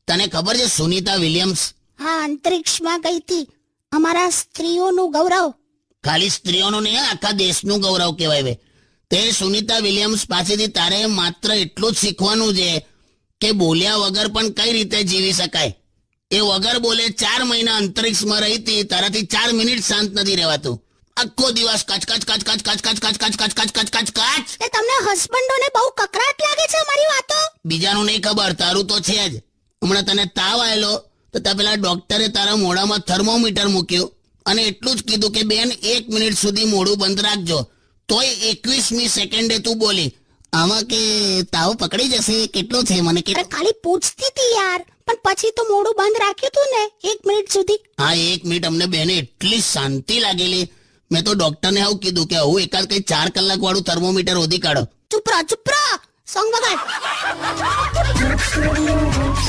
તને ખબર છે સુનીતા વિલિયમ્સ? હા, અંતરિક્ષમાં ગઈ હતી. અમારા સ્ત્રીઓનું ગૌરવ. ખાલી સ્ત્રીઓનું નહીં, આખા દેશનું ગૌરવ કહેવાય. હવે તે સુનીતા વિલિયમ્સ પાસેથી તારે માત્ર એટલું જ શીખવાનું છે કે બોલ્યા વગર પણ કઈ રીતે જીવી શકાય. એ વગર બોલે 4 મહિના અંતરિક્ષમાં રહી હતી, તારાથી 4 મિનિટ શાંત નથી રહેવાતું. આખો દિવસ કચ કચ કચ કચ કચ કચ કચ કચ કચ કચ કચ કચ કચ. એ તમને હસબન્ડોને બહુ કકરાટ લાગે છે અમારી વાતો? બીજાનું નહીં ખબર, તારું તો છે જ. હમણાં તને તાવ આવેલો તો ત્યાં પેલા ડોક્ટરે તારા મોઢામાં થર્મોમીટર મૂક્યું અને એટલું જ કીધું કે બેન 1 મિનિટ સુધી મોઢું બંધ રાખજો. તોય 21મી સેકન્ડે તું બોલી આમાં કે તાવ પકડી જશે, કેટલો છે મને કે. અરે ખાલી પૂછતી હતી યાર, પણ પછી તો મોઢું બંધ રાખ્યું તું ને 1 મિનિટ સુધી. હા, 1 મિનિટ અમને બેને એટલી શાંતિ લાગેલી. મેં તો ડોક્ટરને આવું કીધું કે હું એકાદ કઈ 4 કલાક વાળું થર્મોમીટર શોધી કાઢો. ચૂપ રહો, સોંગ વગાડ.